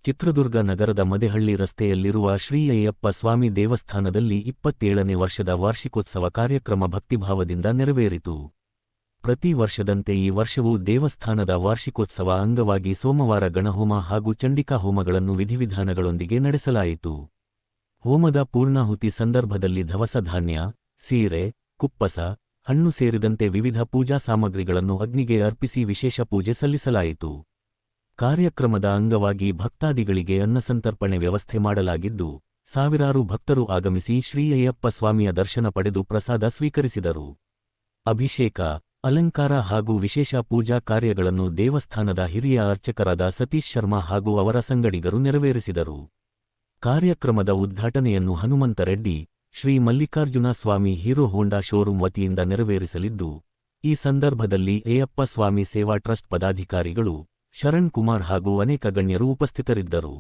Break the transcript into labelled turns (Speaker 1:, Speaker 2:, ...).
Speaker 1: ಚಿತ್ರದುರ್ಗ ನಗರದ ಮದೆಹಳ್ಳಿ ರಸ್ತೆಯಲ್ಲಿರುವ ಶ್ರೀ ಅಯ್ಯಪ್ಪ ಸ್ವಾಮಿ ದೇವಸ್ಥಾನದಲ್ಲಿ 27ನೇ ವರ್ಷದ ವಾರ್ಷಿಕೋತ್ಸವ ಕಾರ್ಯಕ್ರಮ ಭಕ್ತಿಭಾವದಿಂದ ನೆರವೇರಿತು. ಪ್ರತಿ ವರ್ಷದಂತೆ ಈ ವರ್ಷವೂ ದೇವಸ್ಥಾನದ ವಾರ್ಷಿಕೋತ್ಸವ ಅಂಗವಾಗಿ ಸೋಮವಾರ ಗಣಹೋಮ ಹಾಗೂ ಚಂಡಿಕಾ ಹೋಮಗಳನ್ನು ವಿಧಿವಿಧಾನಗಳೊಂದಿಗೆ ನಡೆಸಲಾಯಿತು. ಹೋಮದ ಪೂರ್ಣಾಹುತಿ ಸಂದರ್ಭದಲ್ಲಿ ದವಸ ಧಾನ್ಯ, ಸೀರೆ, ಕುಪ್ಪಸ, ಹಣ್ಣು ಸೇರಿದಂತೆ ವಿವಿಧ ಪೂಜಾ ಸಾಮಗ್ರಿಗಳನ್ನು ಅಗ್ನಿಗೆ ಅರ್ಪಿಸಿ ವಿಶೇಷ ಪೂಜೆ ಸಲ್ಲಿಸಲಾಯಿತು. ಕಾರ್ಯಕ್ರಮದ ಅಂಗವಾಗಿ ಭಕ್ತಾದಿಗಳಿಗೆ ಅನ್ನಸಂತರ್ಪಣೆ ವ್ಯವಸ್ಥೆ ಮಾಡಲಾಗಿದ್ದು, ಸಾವಿರಾರು ಭಕ್ತರು ಆಗಮಿಸಿ ಶ್ರೀ ಅಯ್ಯಪ್ಪ ಸ್ವಾಮಿಯ ದರ್ಶನ ಪಡೆದು ಪ್ರಸಾದ ಸ್ವೀಕರಿಸಿದರು. ಅಭಿಷೇಕ, ಅಲಂಕಾರ ಹಾಗೂ ವಿಶೇಷ ಪೂಜಾ ಕಾರ್ಯಗಳನ್ನು ದೇವಸ್ಥಾನದ ಹಿರಿಯ ಅರ್ಚಕರಾದ ಸತೀಶ್ ಶರ್ಮಾ ಹಾಗೂ ಅವರ ಸಂಗಡಿಗರು ನೆರವೇರಿಸಿದರು. ಕಾರ್ಯಕ್ರಮದ ಉದ್ಘಾಟನೆಯನ್ನು ಹನುಮಂತರೆಡ್ಡಿ, ಶ್ರೀ ಮಲ್ಲಿಕಾರ್ಜುನ ಸ್ವಾಮಿ ಹೀರೋ ಹೋಂಡಾ ಶೋರೂಂ ವತಿಯಿಂದ ನೆರವೇರಿಸಲಿದ್ದು, ಈ ಸಂದರ್ಭದಲ್ಲಿ ಅಯ್ಯಪ್ಪ ಸ್ವಾಮಿ ಸೇವಾ ಟ್ರಸ್ಟ್ ಪದಾಧಿಕಾರಿಗಳು, ಶರಣ್ ಕುಮಾರ್ ಹಾಗೂ ಅನೇಕ ಗಣ್ಯರು ಉಪಸ್ಥಿತರಿದ್ದರು.